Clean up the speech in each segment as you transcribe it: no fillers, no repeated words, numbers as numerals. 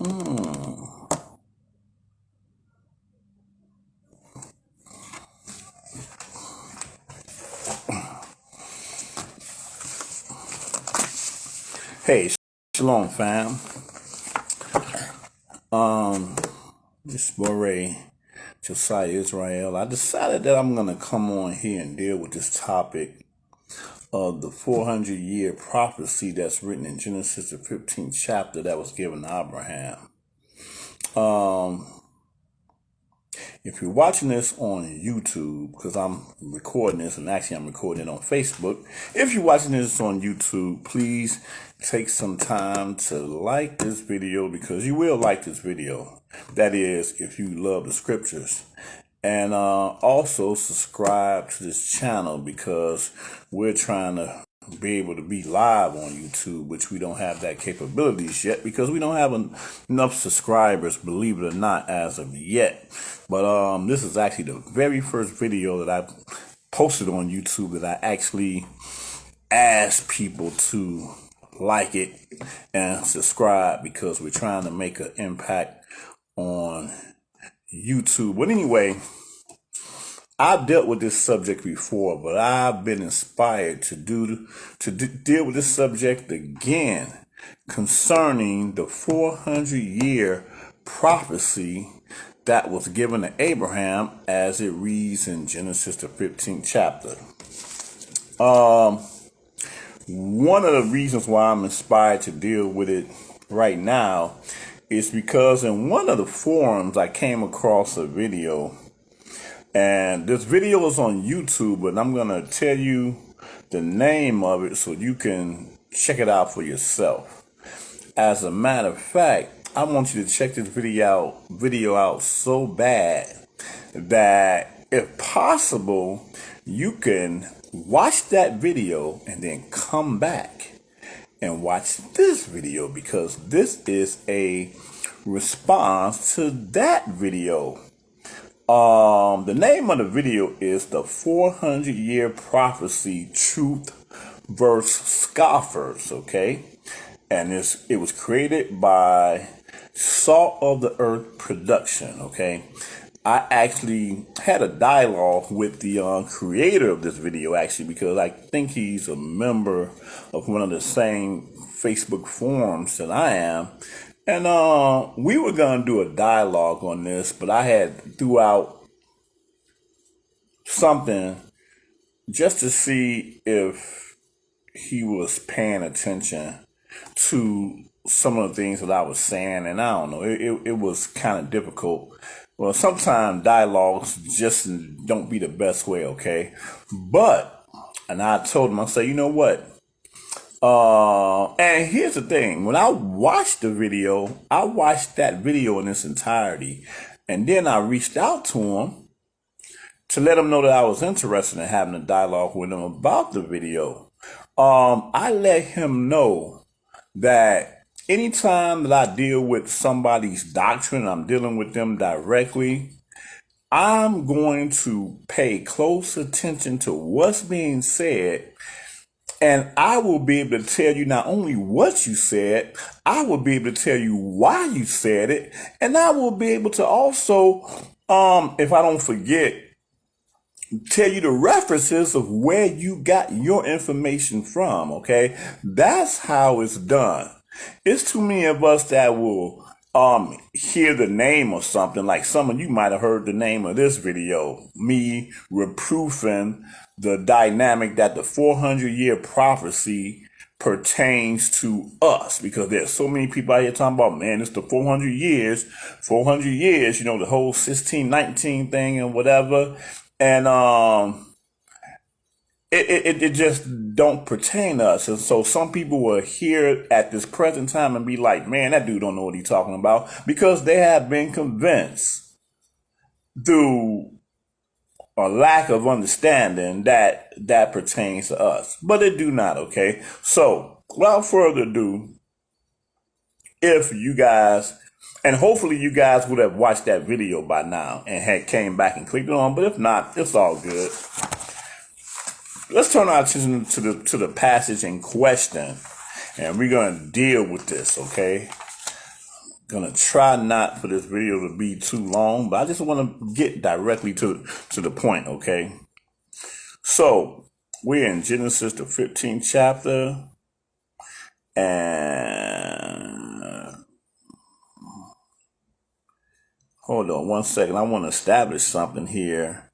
Hey, shalom, fam. This Boré Josiah Israel. I decided that I'm gonna come on here and deal with this topic of the 400-year prophecy that's written in Genesis the 15th chapter that was given to Abraham. If you're watching this on YouTube, because I'm recording this, and actually I'm recording it on Facebook. If you're watching this on YouTube, please take some time to like this video, because you will like this video. That is, if you love the scriptures. And also subscribe to this channel, because we're trying to be able to be live on YouTube, which we don't have that capabilities yet, because we don't have enough subscribers, believe it or not, as of yet. But this is actually the very first video that I posted on YouTube that I actually asked people to like it and subscribe, because we're trying to make an impact on YouTube. But anyway, I've dealt with this subject before, but I've been inspired to deal with this subject again concerning the 400-year prophecy that was given to Abraham, as it reads in Genesis the 15th chapter. One of the reasons why I'm inspired to deal with it right now is because in one of the forums I came across a video. And this video is on YouTube, but I'm going to tell you the name of it so you can check it out for yourself. As a matter of fact, I want you to check this video out so bad that if possible, you can watch that video and then come back and watch this video, because this is a response to that video. The name of the video is the 400-year prophecy, truth versus scoffers, okay? And it was created by Salt of the Earth Production, okay? I actually had a dialogue with the creator of this video, actually, because I think he's a member of one of the same Facebook forums that I am. And we were going to do a dialogue on this, but I had threw out something just to see if he was paying attention to some of the things that I was saying. And I don't know, it was kind of difficult. Well, sometimes dialogues just don't be the best way, okay? And I told him, I said, you know what? And here's the thing. When I watched the video, I watched that video in its entirety. And then I reached out to him to let him know that I was interested in having a dialogue with him about the video. I let him know that anytime that I deal with somebody's doctrine, I'm dealing with them directly, I'm going to pay close attention to what's being said. And I will be able to tell you not only what you said, I will be able to tell you why you said it. And I will be able to also, if I don't forget, tell you the references of where you got your information from, okay? That's how it's done. It's too many of us that will hear the name of something, like some of you might have heard the name of this video, me reproofing the dynamic that the 400-year prophecy pertains to us, because there's so many people out here talking about, man, it's the 400 years, you know, the whole 1619 thing and whatever. And it just don't pertain to us. And so some people will hear at this present time and be like, man, that dude don't know what he's talking about, because they have been convinced through a lack of understanding that pertains to us. But it do not, okay? So without further ado, if you guys, and hopefully you guys would have watched that video by now and had came back and clicked it on, but if not, it's all good. Let's turn our attention to the passage in question, and we're going to deal with this, okay? Gonna try not for this video to be too long, but I just want to get directly to the point, okay? So we're in Genesis, the 15th chapter, and hold on one second. I want to establish something here.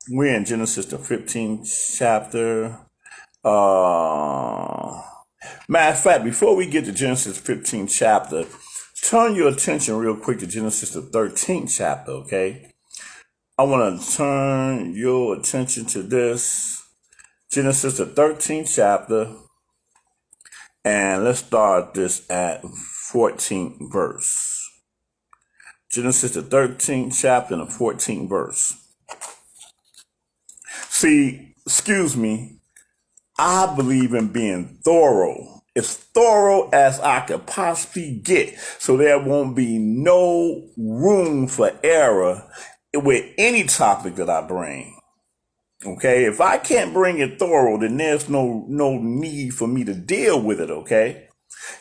We're in Genesis, the 15th chapter. Matter of fact, before we get to Genesis 15th chapter, turn your attention real quick to Genesis the 13th chapter, okay? I want to turn your attention to this. Genesis the 13th chapter, and let's start this at 14th verse. Genesis the 13th chapter and the 14th verse. See, excuse me, I believe in being thorough, as thorough as I could possibly get, so there won't be no room for error with any topic that I bring. Okay, if I can't bring it thorough, then there's no need for me to deal with it. Okay,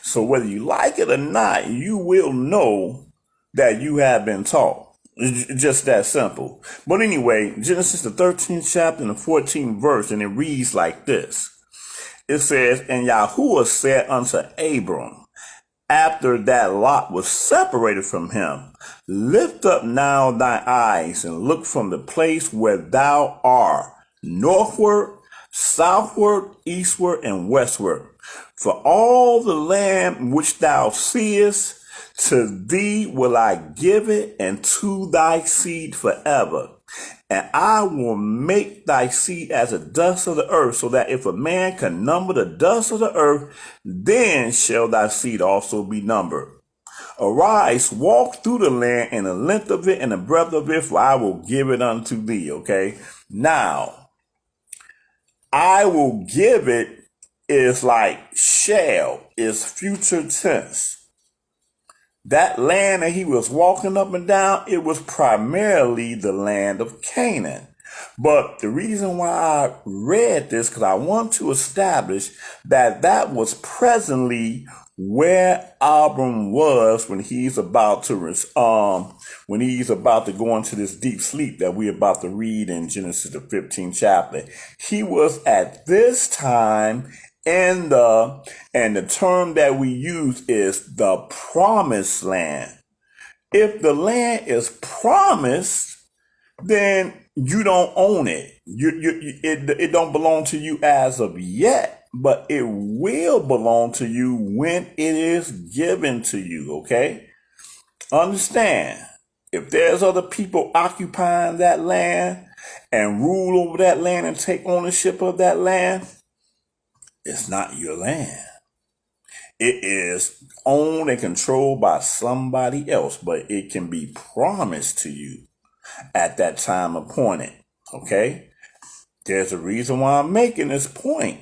so whether you like it or not, you will know that you have been taught. It's just that simple. But anyway, Genesis the 13th chapter and the 14th verse, and it reads like this. It says, "And Yahuwah said unto Abram, after that Lot was separated from him, lift up now thy eyes and look from the place where thou art, northward, southward, eastward, and westward. For all the land which thou seest, to thee will I give it, and to thy seed forever. And I will make thy seed as the dust of the earth, so that if a man can number the dust of the earth, then shall thy seed also be numbered. Arise, walk through the land and the length of it and the breadth of it, for I will give it unto thee." Okay? Now, I will give it is like shall, is future tense. That land that he was walking up and down, it was primarily the land of Canaan. But the reason why I read this, because I want to establish that that was presently where Abram was when he's about to go into this deep sleep that we're about to read in Genesis the 15th chapter. He was at this time and the term that we use is the promised land. If the land is promised, then you don't own it. It don't belong to you as of yet, but it will belong to you when it is given to you. Okay? Understand, if there's other people occupying that land and rule over that land and take ownership of that land, it's not your land. It is owned and controlled by somebody else, but it can be promised to you at that time appointed. Okay? There's a reason why I'm making this point.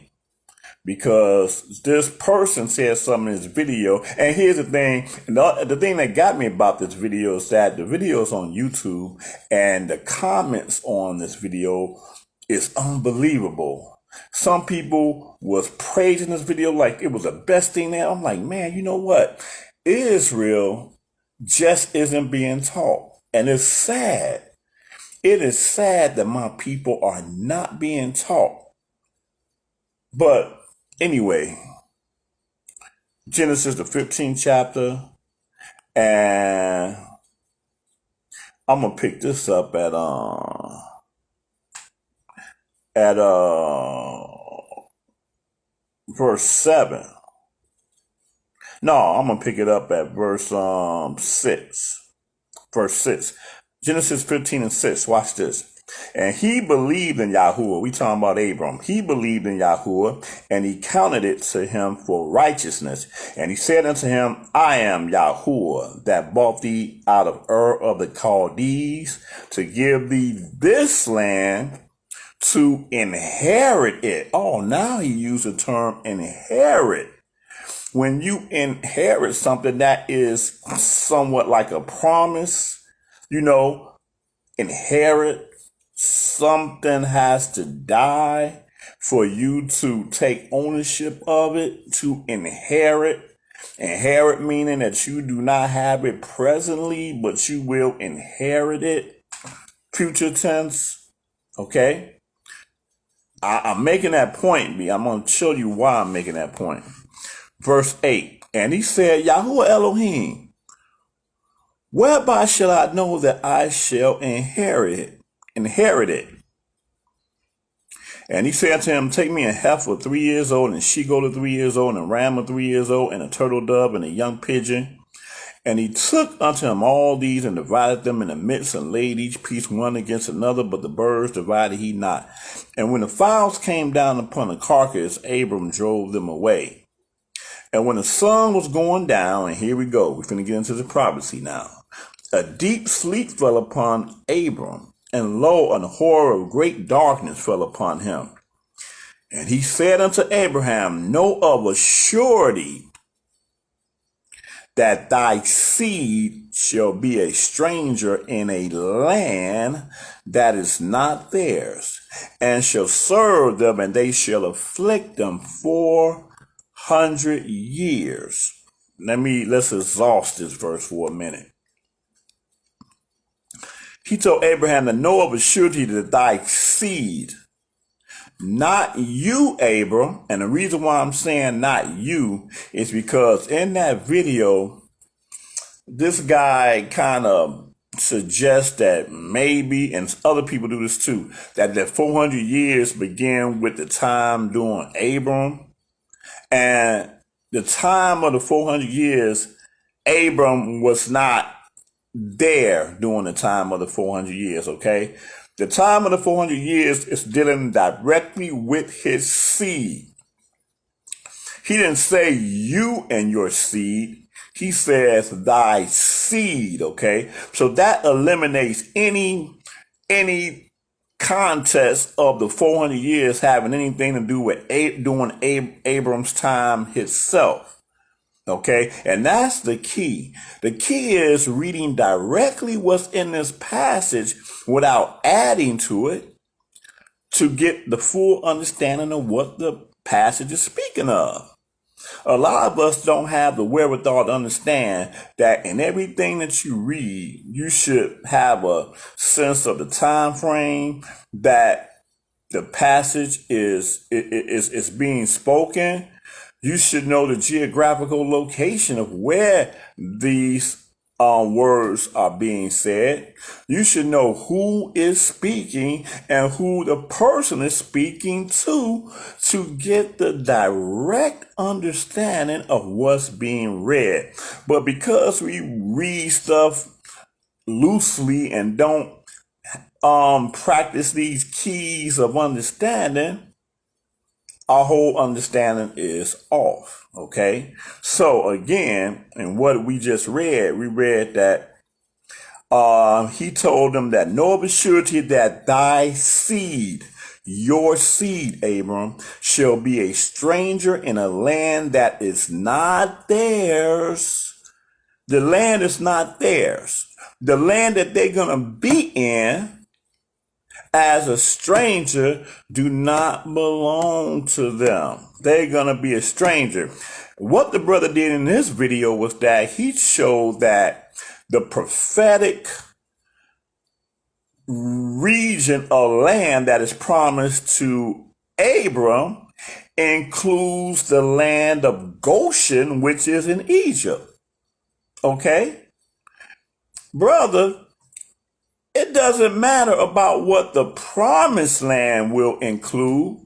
Because this person said something in this video, and here's the thing, the thing that got me about this video is that the video is on YouTube, and the comments on this video is unbelievable. Some people was praising this video like it was the best thing there. I'm like, man, you know what? Israel just isn't being taught. And it's sad. It is sad that my people are not being taught. But anyway, Genesis the 15th chapter, and I'm gonna pick this up at verse 7. No, I'm gonna pick it up at verse 6. Verse 6. Genesis 15 and 6. Watch this. "And he believed in Yahuwah." We talking about Abram. "He believed in Yahuwah, and he counted it to him for righteousness. And he said unto him, I am Yahuwah, that brought thee out of Ur of the Chaldees, to give thee this land to inherit it." Oh, now he used the term inherit. When you inherit something that is somewhat like a promise, inherit, something has to die for you to take ownership of it, to inherit. Inherit meaning that you do not have it presently, but you will inherit it. Future tense. Okay? I'm making that point, B. I'm going to show you why I'm making that point. Verse 8. And he said, Yahuwah Elohim, whereby shall I know that I shall inherit it? Inherit it. And he said to him, take me a heifer 3 years old, and a she-goat 3 years old, and a ram 3 years old, and a turtle dove, and a young pigeon. And he took unto him all these, and divided them in the midst, and laid each piece one against another, but the birds divided he not. And when the fowls came down upon the carcass, Abram drove them away. And when the sun was going down, and here we go, we're going to get into the prophecy now. A deep sleep fell upon Abram, and lo, an horror of great darkness fell upon him. And he said unto Abraham, know of a surety that thy seed shall be a stranger in a land that is not theirs, and shall serve them, and they shall afflict them 400 years. Let's exhaust this verse for a minute. He told Abraham to know of a surety that thy seed, not you, Abram, and the reason why I'm saying not you is because in that video, this guy kind of suggests that maybe, and other people do this too, that the 400 years begin with the time during Abram, and the time of the 400 years, Abram was not there during the time of the 400 years, okay? The time of the 400 years is dealing directly with his seed. He didn't say you and your seed. He says thy seed, okay? So that eliminates any context of the 400 years having anything to do with during Abram's time himself. Okay, and that's the key. The key is reading directly what's in this passage without adding to it to get the full understanding of what the passage is speaking of. A lot of us don't have the wherewithal to understand that in everything that you read, you should have a sense of the time frame that the passage is being spoken. You should know the geographical location of where these words are being said. You should know who is speaking and who the person is speaking to get the direct understanding of what's being read. But because we read stuff loosely and don't practice these keys of understanding, our whole understanding is off, okay? So again, in what we just read, we read that he told them that know of a surety that thy seed, your seed, Abram, shall be a stranger in a land that is not theirs. The land is not theirs. The land that they're going to be in as a stranger do not belong to them. They're going to be a stranger. What the brother did in this video was that he showed that the prophetic region of land that is promised to Abram includes the land of Goshen, which is in Egypt. Okay? Brother, it doesn't matter about what the promised land will include.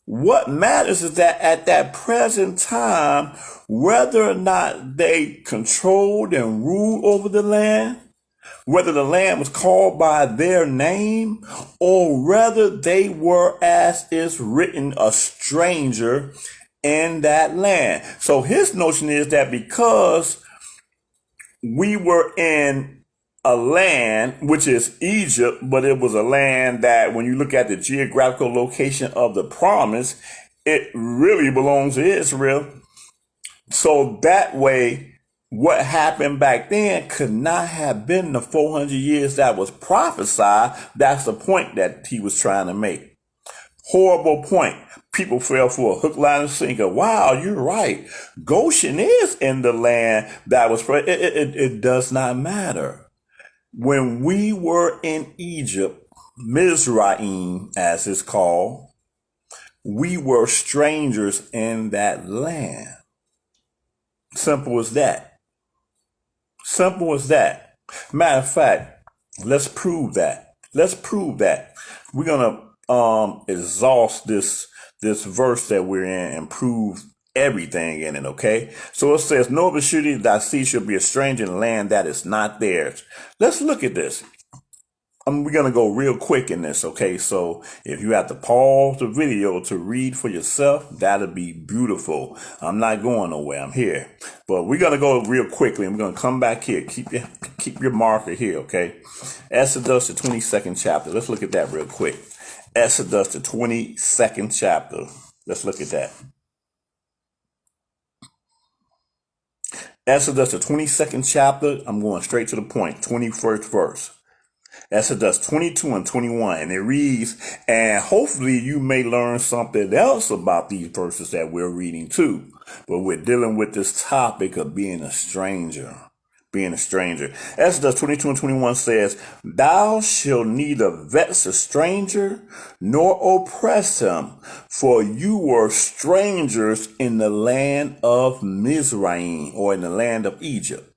What matters is that at that present time, whether or not they controlled and ruled over the land, whether the land was called by their name, or whether they were, as is written, a stranger in that land. So his notion is that because we were in a land, which is Egypt, but it was a land that when you look at the geographical location of the promise, it really belongs to Israel. So that way, what happened back then could not have been the 400 years that was prophesied. That's the point that he was trying to make. Horrible point. People fell for a hook, line, and sinker. Wow, you're right. Goshen is in the land that was, it does not matter. When we were in Egypt, Mizraim, as it's called, we were strangers in that land. Simple as that. Simple as that. Matter of fact, let's prove that. Let's prove that. We're gonna exhaust this verse that we're in and prove everything in it, okay? So it says, "No, but surely thy seed shall be a stranger in a land that is not theirs." Let's look at this. We're going to go real quick in this, okay? So if you have to pause the video to read for yourself, that'll be beautiful. I'm not going nowhere. I'm here. But we're going to go real quickly, and we're going to come back here. Keep your marker here, okay? Exodus, the 22nd chapter. Let's look at that real quick. Exodus, the 22nd chapter. Let's look at that. Exodus, the 22nd chapter. I'm going straight to the point. 21st verse. Exodus 22 and 21, and it reads, and hopefully you may learn something else about these verses that we're reading too. But we're dealing with this topic of being a stranger. Being a stranger. Exodus 22 and 21 says, "Thou shalt neither vex a stranger nor oppress him, for you were strangers in the land of Mizraim," or in the land of Egypt.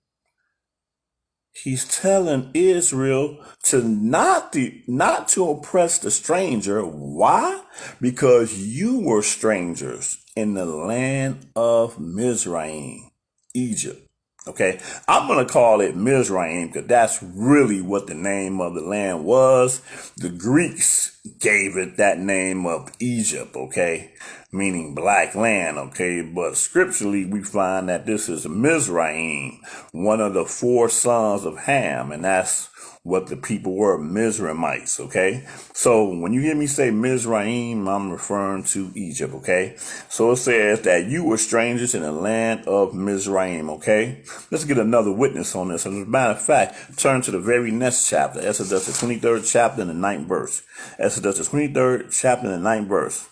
He's telling Israel to not to oppress the stranger. Why? Because you were strangers in the land of Mizraim, Egypt. Okay, I'm going to call it Mizraim because that's really what the name of the land was. The Greeks gave it that name of Egypt, okay, meaning black land, okay, but scripturally we find that this is Mizraim, one of the 4 sons of Ham, and that's what the people were, Mizraimites, okay? So when you hear me say Mizraim, I'm referring to Egypt, okay? So it says that you were strangers in the land of Mizraim, okay? Let's get another witness on this. As a matter of fact, turn to the very next chapter, Exodus, the 23rd chapter and the 9th verse. Exodus, the 23rd chapter and the 9th verse.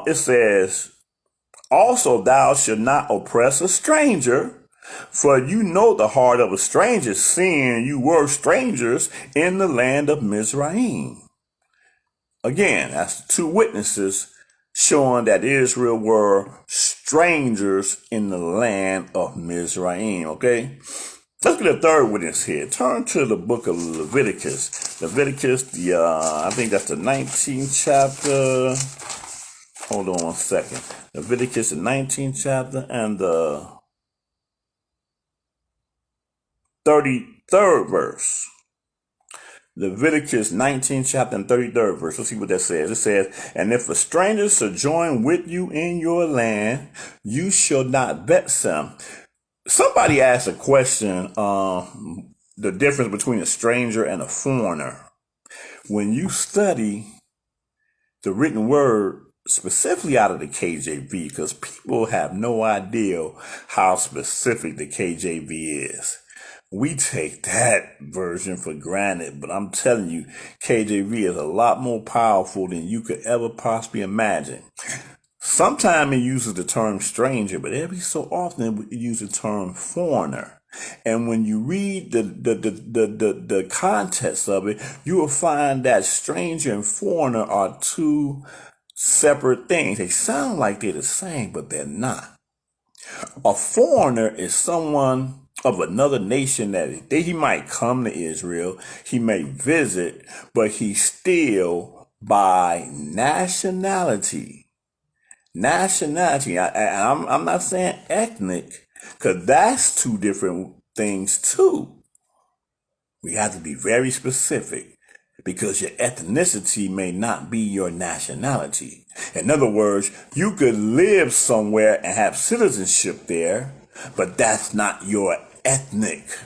It says, "Also thou shalt not oppress a stranger, for you know the heart of a stranger, seeing you were strangers in the land of Mizraim." Again, that's 2 witnesses showing that Israel were strangers in the land of Mizraim, okay? Let's get a third witness here. Turn to the book of Leviticus. Leviticus, I think that's the 19th chapter. Hold on one second. Leviticus, the 19th chapter, and the 33rd verse. Leviticus 19th chapter and 33rd verse. Let's see what that says. It says, "And if a stranger sojourn with you in your land, you shall not vex him." Somebody asked a question, the difference between a stranger and a foreigner. When you study the written word, specifically out of the KJV, because people have no idea how specific the KJV is. We take that version for granted, but I'm telling you, KJV is a lot more powerful than you could ever possibly imagine. Sometimes it uses the term stranger, but every so often it uses the term foreigner. And when you read the context of it, you will find that stranger and foreigner are 2 separate things. They sound like they're the same, but they're not. A foreigner is someone of another nation that he might come to Israel, he may visit, but he's still by nationality. I'm not saying ethnic, because that's 2 different things too. We have to be very specific, because your ethnicity may not be your nationality. In other words, you could live somewhere and have citizenship there, but that's not your ethnic.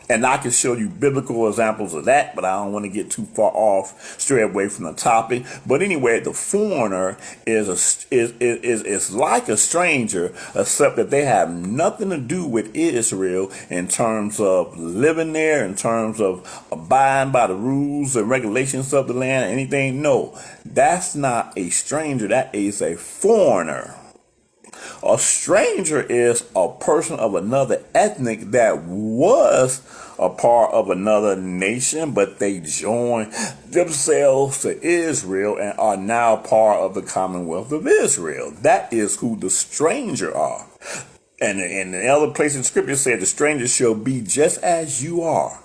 And I can show you biblical examples of that, but I don't want to get too far off, stray away from the topic. But anyway, the foreigner is like a stranger, except that they have nothing to do with Israel in terms of living there, in terms of abiding by the rules and regulations of the land, anything. No, that's not a stranger. That is a foreigner. A stranger is a person of another ethnic that was a part of another nation, but they joined themselves to Israel and are now part of the Commonwealth of Israel. That is who the stranger are. And in the other place in Scripture said, the stranger shall be just as you are.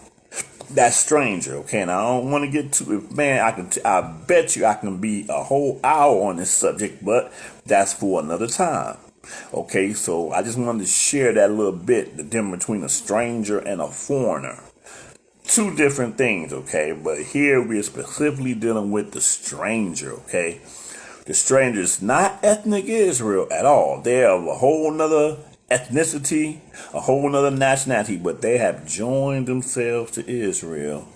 That stranger, okay? And I don't want to get too, man, I bet you I can be a whole hour on this subject, but that's for another time. Okay, so I just wanted to share that little bit, the difference between a stranger and a foreigner. Two different things, okay? But here we are specifically dealing with the stranger, okay? The stranger is not ethnic Israel at all. They are a whole nother ethnicity, a whole nother nationality, but they have joined themselves to Israel,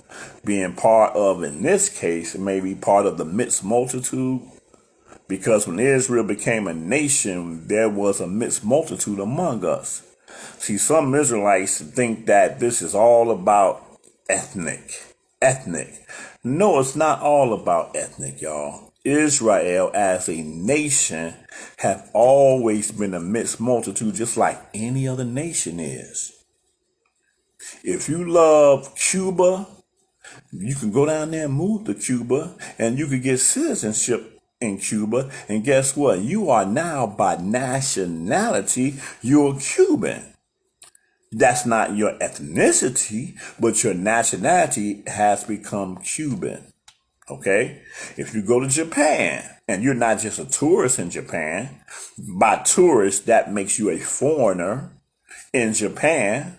being part of, in this case, maybe part of the mixed multitude. Because when Israel became a nation, there was a mixed multitude among us. See, some Israelites think that this is all about ethnic. No, it's not all about ethnic, y'all. Israel as a nation have always been a mixed multitude, just like any other nation is. If you love Cuba, you can go down there and move to Cuba, and you can get citizenship in Cuba, and guess what? You are now by nationality, you're Cuban. That's not your ethnicity, but your nationality has become Cuban. Okay? If you go to Japan, and you're not just a tourist in Japan, by tourist, that makes you a foreigner in Japan.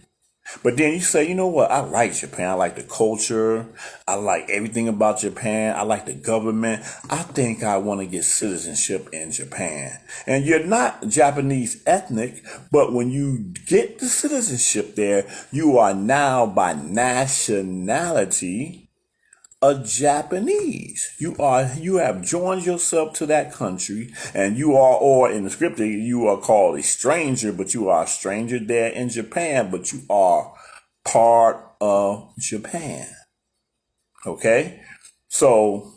But then you say, you know what? I like Japan. I like the culture. I like everything about Japan. I like the government. I think I want to get citizenship in Japan. And you're not Japanese ethnic, but when you get the citizenship there, you are now by nationality a Japanese. You have joined yourself to that country, and you are, or in the scripture, you are called a stranger, but you are a stranger there in Japan, but you are part of Japan. Okay? So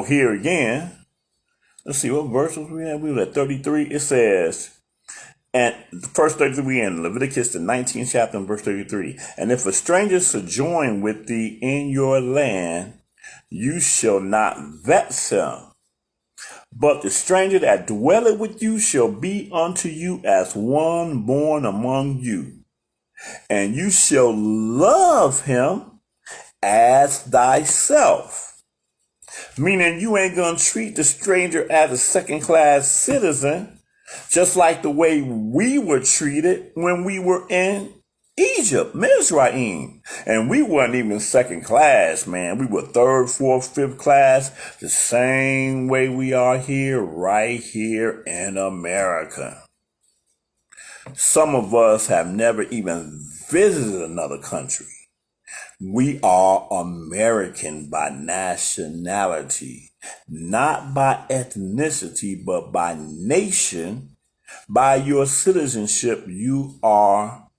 here again, let's see what verse was we at. We were at 33. It says, and the first 33 in Leviticus, the 19th chapter, and verse 33. And if a stranger sojourn with thee in your land, you shall not vex him. But the stranger that dwelleth with you shall be unto you as one born among you. And you shall love him as thyself. Meaning you ain't gonna treat the stranger as a second-class citizen, just like the way we were treated when we were in Egypt, Mizraim. And we weren't even second class, man. We were third, fourth, fifth class, the same way we are here, right here in America. Some of us have never even visited another country. We are American by nationality, not by ethnicity, but by nation. By your citizenship, you are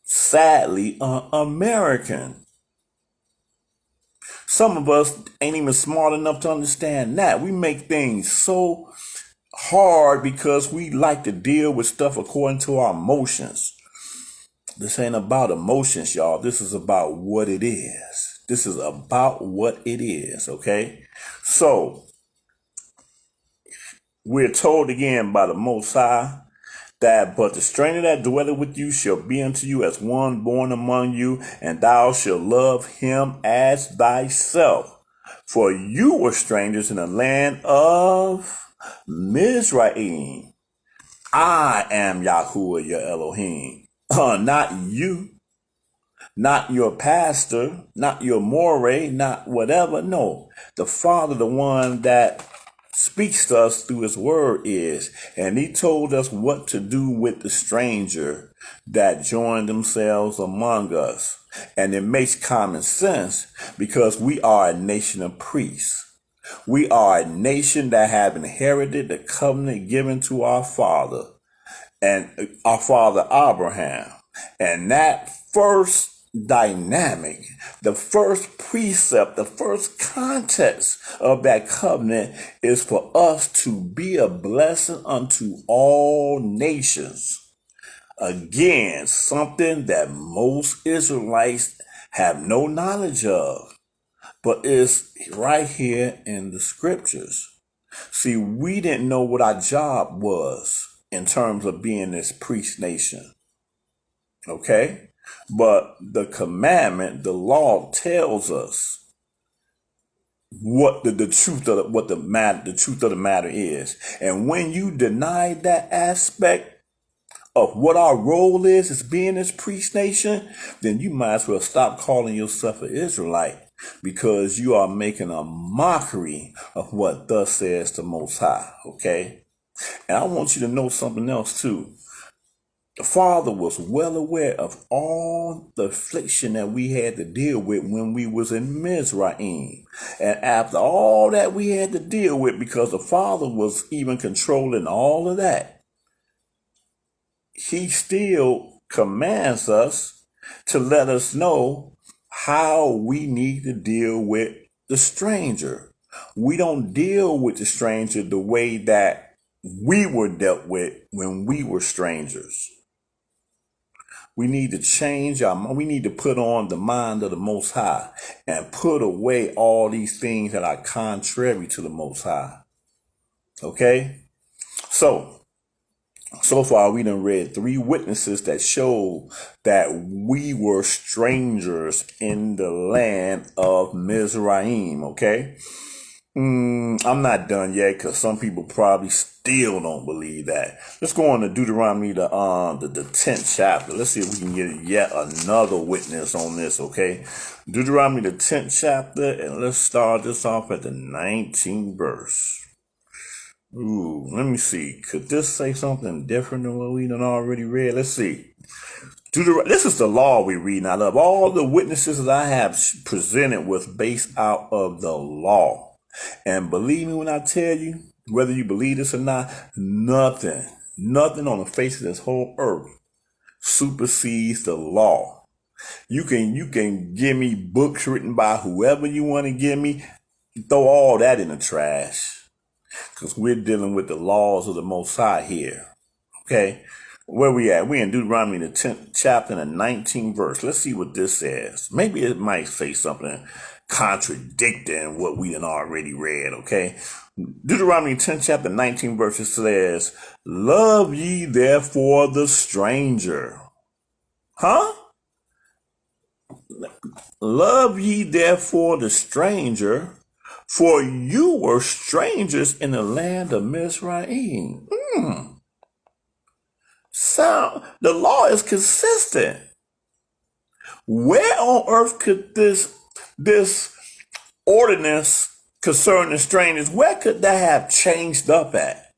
sadly American. Some of us ain't even smart enough to understand that. We make things so hard because we like to deal with stuff according to our emotions. This ain't about emotions, y'all. This is about what it is. This is about what it is, okay? So, we're told again by the Most High that, but the stranger that dwelleth with you shall be unto you as one born among you, and thou shalt love him as thyself. For you were strangers in the land of Mizraim. I am Yahuwah your Elohim. Not you, not your pastor, not your moray, not whatever. No, the Father, the one that speaks to us through his word is, and he told us what to do with the stranger that joined themselves among us. And it makes common sense because we are a nation of priests. We are a nation that have inherited the covenant given to our father and our father Abraham. And that first dynamic, the first precept, the first context of that covenant is for us to be a blessing unto all nations. Again, something that most Israelites have no knowledge of, but is right here in the scriptures. See, we didn't know what our job was in terms of being this priest nation. Okay? But the commandment, the law tells us what the truth of the truth of the matter is. And when you deny that aspect of what our role is as being this priest nation, then you might as well stop calling yourself an Israelite, because you are making a mockery of what thus says the Most High. Okay? And I want you to know something else too. The Father was well aware of all the affliction that we had to deal with when we was in Mizraim. And after all that we had to deal with, because the Father was even controlling all of that, he still commands us to let us know how we need to deal with the stranger. We don't deal with the stranger the way that we were dealt with when we were strangers. We need to change we need to put on the mind of the Most High and put away all these things that are contrary to the Most High. Okay? So far we done read 3 witnesses that show that we were strangers in the land of Mizraim. Okay? I'm not done yet, because some people probably still don't believe that. Let's go on to Deuteronomy, the 10th chapter. Let's see if we can get yet another witness on this, okay? Deuteronomy, the 10th chapter, and let's start this off at the 19th verse. Let me see. Could this say something different than what we done already read? Let's see. This is the law we're reading out of. All the witnesses that I have presented was based out of the law. And believe me when I tell you, whether you believe this or not, nothing on the face of this whole earth supersedes the law. You can give me books written by whoever you want to give me, throw all that in the trash, because we're dealing with the laws of the Most High here. Okay? Where we at? We're in Deuteronomy, the 10th chapter and the 19th verse. Let's see what this says. Maybe it might say something contradicting what we had already read, okay? Deuteronomy 10th chapter 19 verses says, "Love ye therefore the stranger." Huh? Love ye therefore the stranger, for you were strangers in the land of Mizraim. So the law is consistent. Where on earth could this ordinance concerning strangers, where could that have changed up at?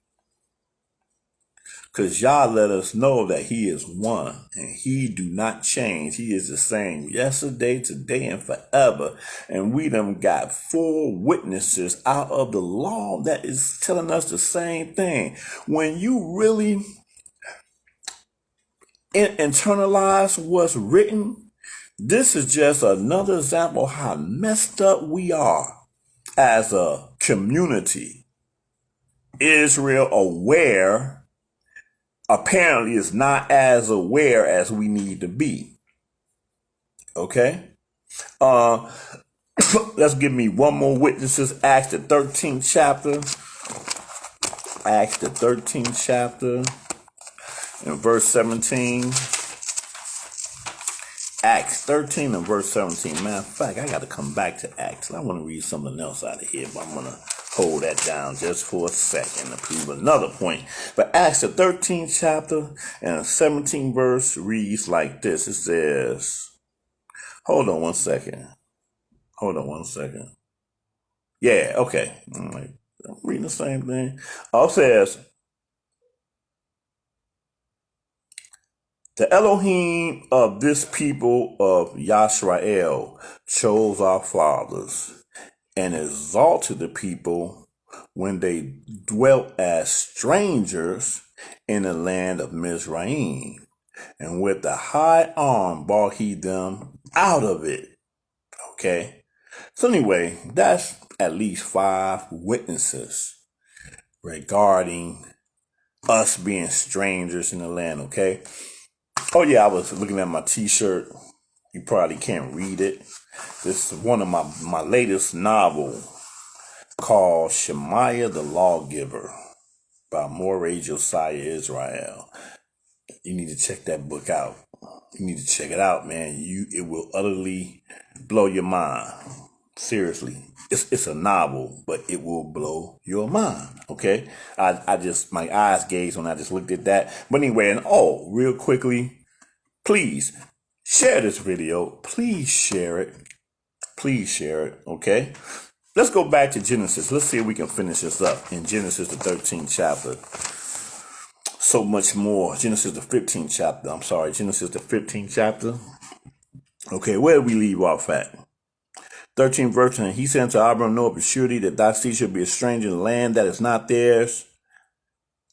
Because Yah let us know that he is one and he do not change. He is the same yesterday, today, and forever. And we done got 4 witnesses out of the law that is telling us the same thing. When you really internalize what's written, this is just another example of how messed up we are as a community. Israel aware apparently is not as aware as we need to be. Okay? Let's give me one more witnesses. Acts the 13th chapter. Acts the 13th chapter and verse 17. Acts 13 and verse 17. Matter of fact, I got to come back to Acts. I want to read something else out of here, but I'm going to hold that down just for a second to prove another point. But Acts the 13th chapter and the 17th verse reads like this. It says, hold on one second. Yeah, okay. All right. I'm reading the same thing. It says, the Elohim of this people of Yashrael chose our fathers and exalted the people when they dwelt as strangers in the land of Mizraim. And with a high arm brought he them out of it. Okay. So anyway, that's at least 5 witnesses regarding us being strangers in the land. Okay. Oh yeah, I was looking at my t-shirt. You probably can't read it. This is one of my latest novel called Shemaiah the Lawgiver by Moreh Josiah Israel. You need to check that book out. You need to check it out, man. It will utterly blow your mind. Seriously. It's a novel, but it will blow your mind. Okay? I just, my eyes gazed when I just looked at that. But anyway, and real quickly, please share this video. Please share it. Please share it. Okay? Let's go back to Genesis. Let's see if we can finish this up in Genesis, the 13th chapter. So much more. Genesis, the 15th chapter. I'm sorry, Genesis, the 15th chapter. Okay, where did we leave off at? 13th verse, and he said unto Abram, know of surety that thy seed shall be a stranger in the land that is not theirs.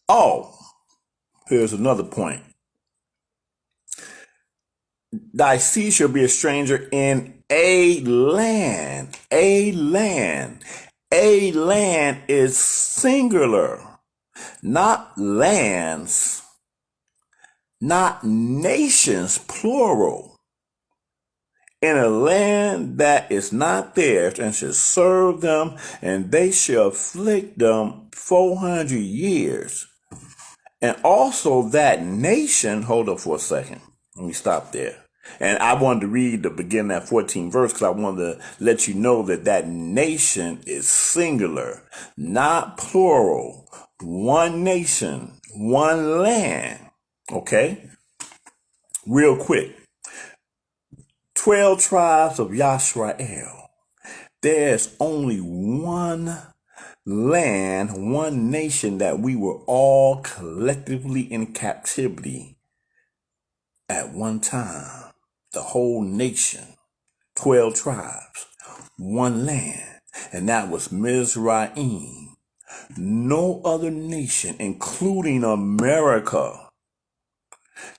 Oh, here's another point. Thy seed shall be a stranger in a land. A land. A land is singular. Not lands, not nations, plural. In a land that is not theirs, and shall serve them, and they shall afflict them 400 years. And also that nation, hold up for a second. Let me stop there. And I wanted to read the beginning of that 14th verse because I wanted to let you know that that nation is singular, not plural. One nation, one land. Okay? Real quick. 12 tribes of Yashrael. There's only one land, one nation that we were all collectively in captivity at one time. The whole nation. 12 tribes. One land. And that was Mizraim. No other nation, including America.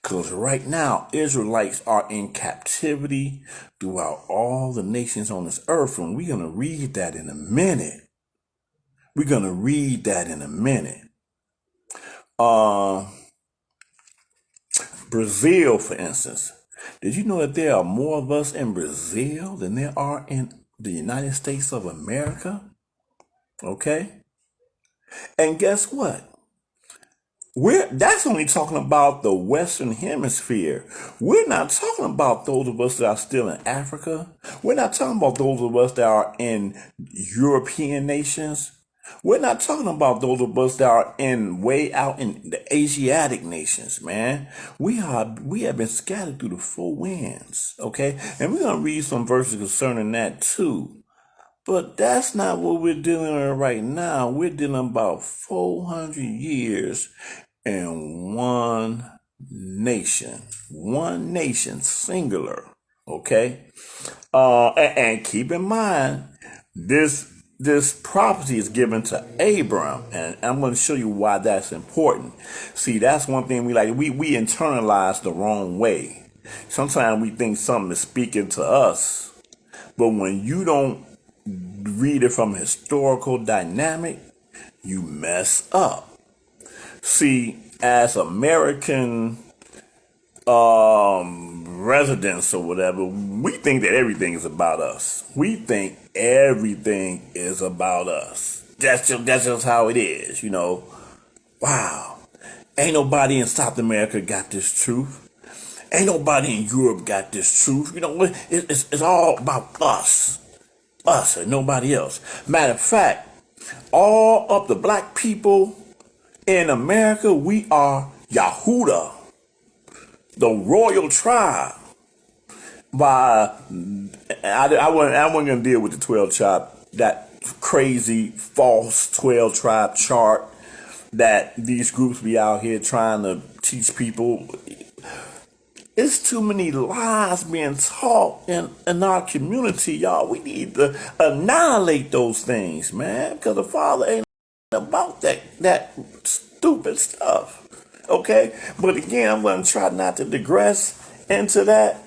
Because right now, Israelites are in captivity throughout all the nations on this earth. And we're going to read that in a minute. We're going to read that in a minute. Brazil, for instance. Did you know that there are more of us in Brazil than there are in the United States of America? Okay? And guess what? That's only talking about the Western Hemisphere. We're not talking about those of us that are still in Africa. We're not talking about those of us that are in European nations. We're not talking about those of us that are way out in the Asiatic nations, man. We have been scattered through the 4 winds, okay? And we're going to read some verses concerning that too. But that's not what we're dealing with right now. We're dealing about 400 years in one nation. One nation, singular. Okay? And keep in mind, this prophecy is given to Abram. And I'm going to show you why that's important. See, that's one thing we internalize the wrong way. Sometimes we think something is speaking to us. But when you don't read it from a historical dynamic, you mess up. See, as American residents or whatever, we think that everything is about us. We think everything is about us. That's just how it is, you know. Wow. Ain't nobody in South America got this truth. Ain't nobody in Europe got this truth. You know, it's all about us. Us and nobody else. Matter of fact, all of the black people in America, we are Yahudah, the royal tribe. I wasn't going to deal with the 12 tribe crazy false 12 tribe chart that these groups be out here trying to teach people. It's too many lies being taught in our community, y'all. We need to annihilate those things, man, because the Father ain't about that stupid stuff. Okay? But again, I'm going to try not to digress into that.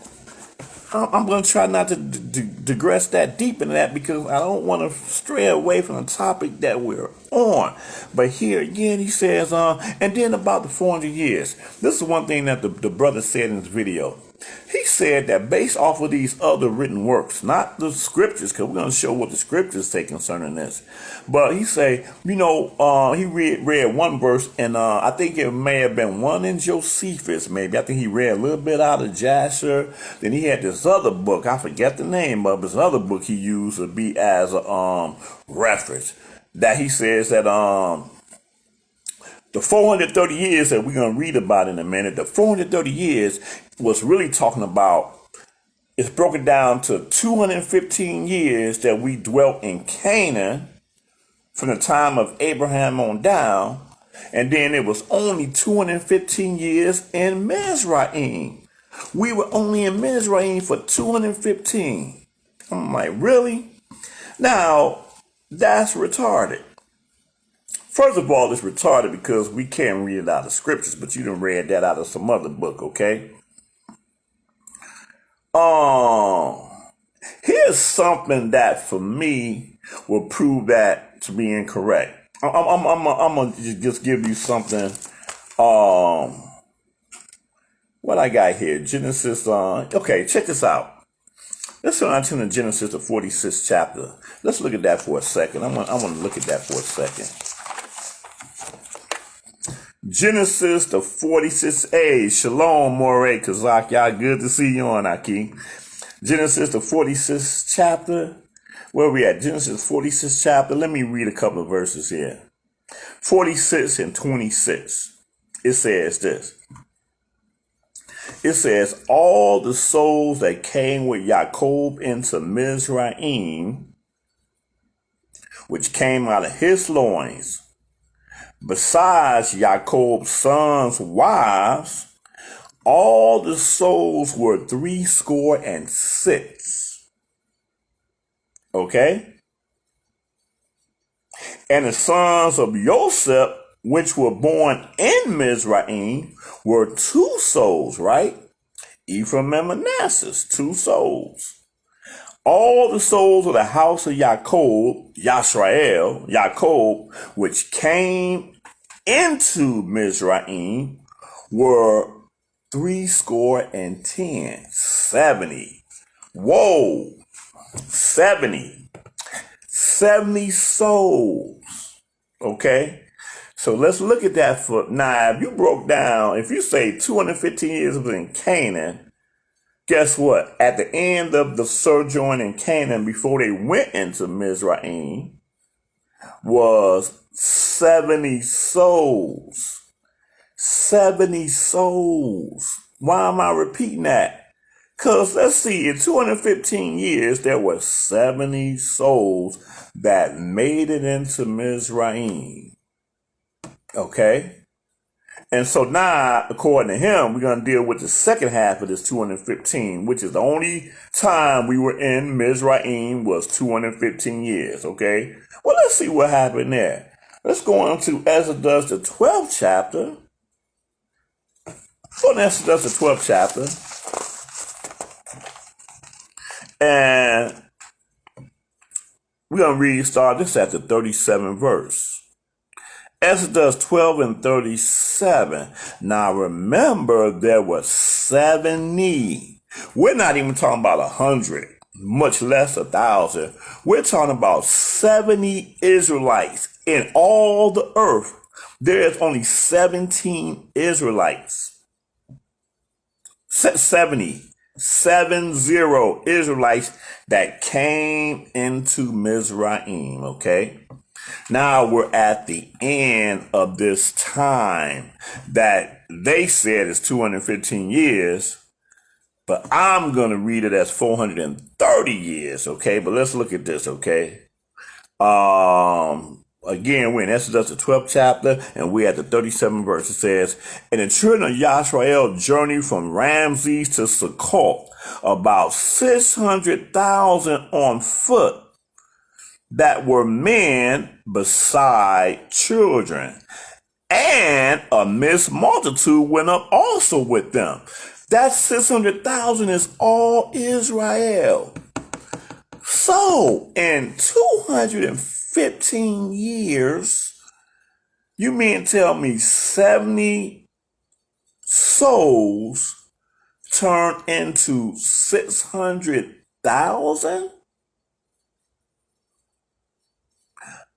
I'm going to try not to digress that deep into that because I don't want to stray away from the topic that we're on. But here again, he says, and then about the 400 years. This is one thing that the brother said in his video. He said that based off of these other written works, not the scriptures, because we're going to show what the scriptures say concerning this. But he say, he read one verse, and I think it may have been one in Josephus, maybe. I think he read a little bit out of Jasher. Then he had this other book, I forget the name of this other book he used to be as a reference. That he says that the 430 years that we're going to read about in a minute, the 430 years was really talking about, it's broken down to 215 years that we dwelt in Canaan from the time of Abraham on down. And then it was only 215 years in Mizraim. We were only in Mizraim for 215. I'm like, really? Now, that's retarded. First of all, it's retarded because we can't read it out of scriptures, but you done read that out of some other book, okay? Here's something that for me will prove that to be incorrect. I'm gonna just give you something. What I got here, Genesis. Okay, check this out. Let's go on to Genesis, the 46th chapter. Let's look at that for a second. I want to look at that for a second. Genesis, the 46th. Shalom, Moray, Kazak. Y'all good to see you on, Aki. Genesis, the 46th chapter. Where we at? Genesis 46th chapter. Let me read a couple of verses here. 46 and 26. It says this. It says, all the souls that came with Jacob into Mizraim, which came out of his loins, besides Jacob's sons' wives, all the souls were 66. Okay? And the sons of Joseph, which were born in Mizraim, were 2 souls, right? Ephraim and Manasseh, 2 souls. All the souls of the house of Jacob, Jacob, which came into Mizraim, were 70. 70. Whoa. 70 souls. Okay? So let's look at that for now. If you broke down, if you say 215 years was in Canaan, guess what? At the end of the sojourn in Canaan, before they went into Mizraim, was 70 souls. 70 souls. Why am I repeating that? Because let's see, in 215 years, there were 70 souls that made it into Mizraim. Okay? And so now, according to him, we're going to deal with the second half of this 215, which is the only time we were in Mizraim was 215 years. Okay? Well, let's see what happened there. Let's go on to Exodus, the 12th chapter. Go to Exodus, the 12th chapter. And we're going to start this at the 37th verse. Exodus 12 and 37. Now remember, there were 70. We're not even talking about 100, much less 1,000. We're talking about 70 Israelites in all the earth. There's only 17 Israelites. 70 Israelites that came into Mizraim, okay? Now we're at the end of this time that they said is 215 years, but I'm going to read it as 430 years, okay? But let's look at this, okay? Again, we're in Exodus, the 12th chapter, and we're at the 37th verse. It says, and the children of Yashrael journeyed from Ramses to Succoth, about 600,000 on foot, that were men beside children. And a mixed multitude went up also with them. That 600,000 is all Israel. So, in 215 years, you mean tell me 70 souls turned into 600,000?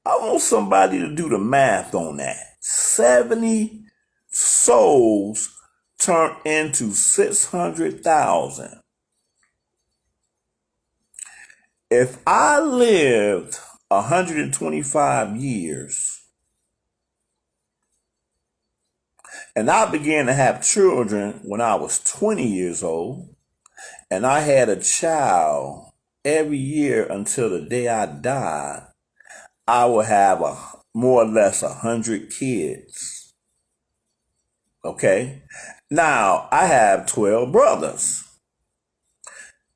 I want somebody to do the math on that. 70 souls turned into 600,000. If I lived 125 years and I began to have children when I was 20 years old, and I had a child every year until the day I died, I would have more or less 100 kids. Okay? Now, I have 12 brothers,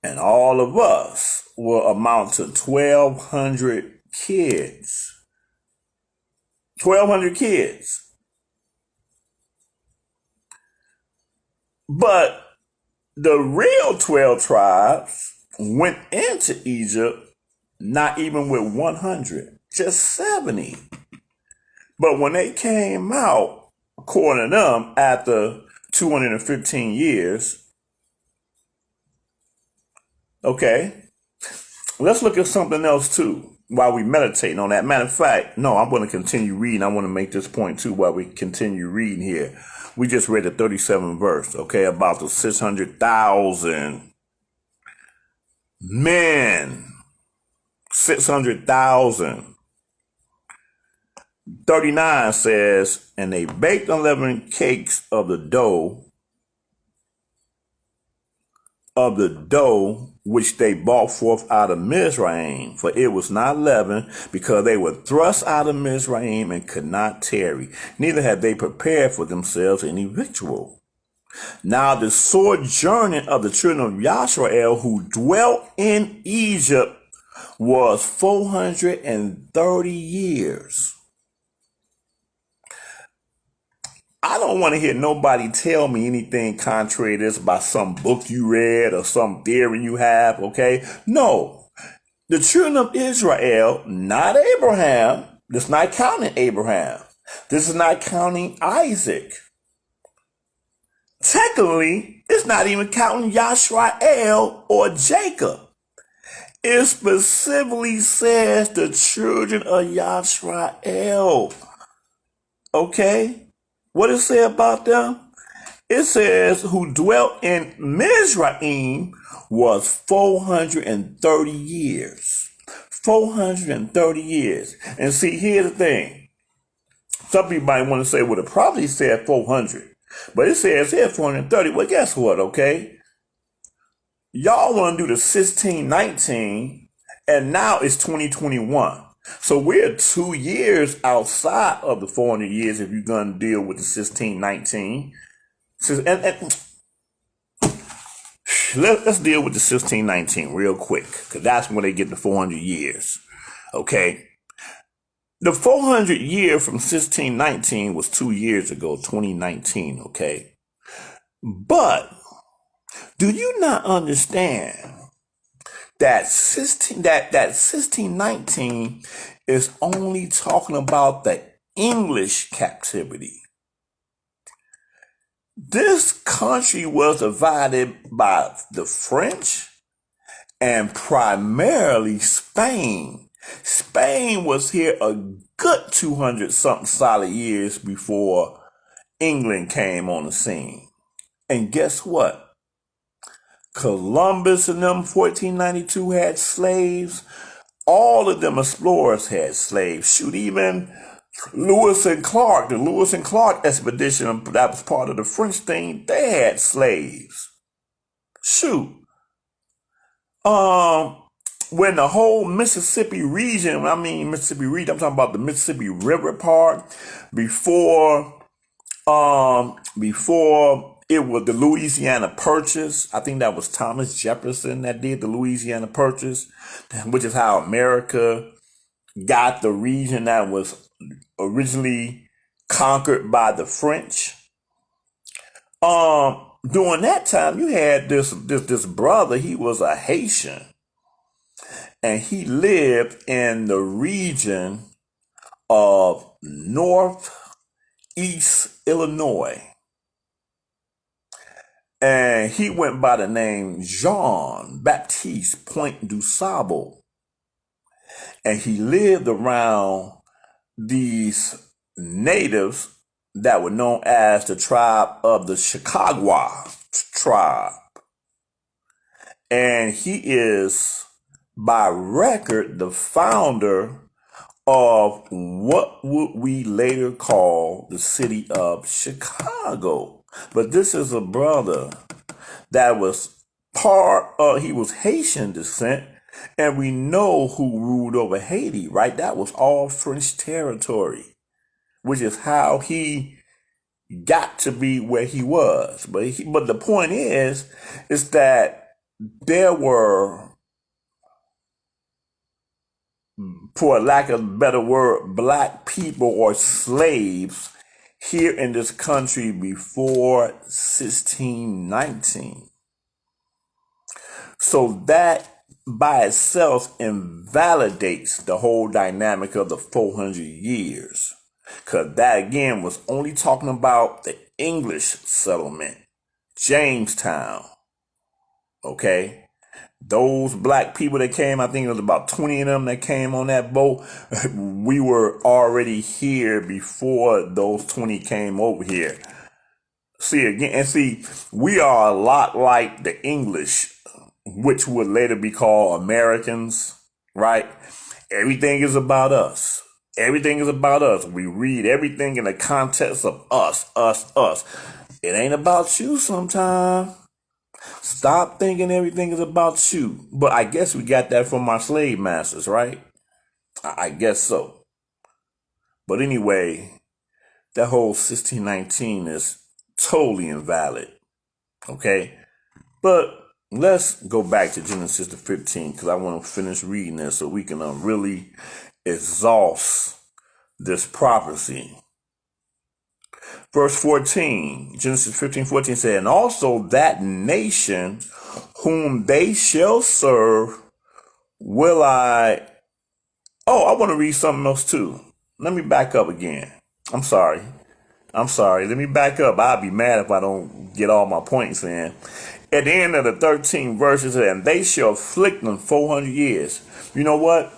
and all of us will amount to 1,200 kids. 1,200 kids. But the real 12 tribes went into Egypt not even with 100, just 70. But when they came out, according to them, after 215 years, okay, let's look at something else too while we meditating on that. Matter of fact, no, I'm going to continue reading. I want to make this point too while we continue reading here. We just read the 37th verse, okay, about the 600,000 men. 600,000. 39 says, and they baked unleavened cakes of the dough which they brought forth out of Mizraim, for it was not leavened, because they were thrust out of Mizraim and could not tarry, neither had they prepared for themselves any victual. Now the sojourning of the children of Yashrael who dwelt in Egypt was 430 years. I don't want to hear nobody tell me anything contrary to this about some book you read or some theory you have, okay? No. The children of Israel, not Abraham. This is not counting Abraham. This is not counting Isaac. Technically, it's not even counting Yashrael or Jacob. It specifically says the children of Yashrael. Okay? What does it say about them? It says who dwelt in Mizraim was 430 years. 430 years. And see, here's the thing. Some people might want to say, well, it probably said 400. But it says here 430. Well, guess what, okay? Y'all want to do the 1619, and now it's 2021. So we're 2 years outside of the 400 years if you're going to deal with the 1619. Let's deal with the 1619 real quick, because that's when they get the 400 years. Okay? The 400 year from 1619 was 2 years ago, 2019, okay? But do you not understand that 1619 is only talking about the English captivity? This country was divided by the French and primarily Spain. Spain was here a good 200 something solid years before England came on the scene. And guess what? Columbus and them 1492 had slaves. All of them explorers had slaves. Shoot, even Lewis and Clark, the Lewis and Clark expedition that was part of the French thing, they had slaves. Shoot. when the whole Mississippi region, when I mean Mississippi region, I'm talking about the Mississippi River part, before before it was the Louisiana Purchase. I think that was Thomas Jefferson that did the Louisiana Purchase, which is how America got the region that was originally conquered by the French. During that time, you had this brother. He was a Haitian, and he lived in the region of northeast Illinois. And he went by the name Jean Baptiste Point du Sable. And he lived around these natives that were known as the tribe of the Chicagua tribe. And he is, by record, the founder of what would we later call the city of Chicago. But this is a brother that was he was Haitian descent, and we know who ruled over Haiti, right? That was all French territory, which is how he got to be where he was. But the point is that there were, for lack of a better word, black people or slaves here in this country before 1619. So that by itself invalidates the whole dynamic of the 400 years. Because that again was only talking about the English settlement, Jamestown. Okay? Those black people that came, I think it was about 20 of them that came on that boat. We were already here before those 20 came over here. See, we are a lot like the English, which would later be called Americans, right? Everything is about us. Everything is about us. We read everything in the context of us. It ain't about you sometimes. Stop thinking everything is about you. But I guess we got that from our slave masters, right? I guess so. But anyway, that whole 1619 is totally invalid. Okay? But let's go back to Genesis the 15, because I want to finish reading this so we can really exhaust this prophecy. Verse 14, Genesis 15:14 said, and also that nation whom they shall serve will I want to read something else too. Let me back up again. I'm sorry. Let me back up. I'll be mad if I don't get all my points in. At the end of the 13th verse, it said, and they shall afflict them 400 years. You know what?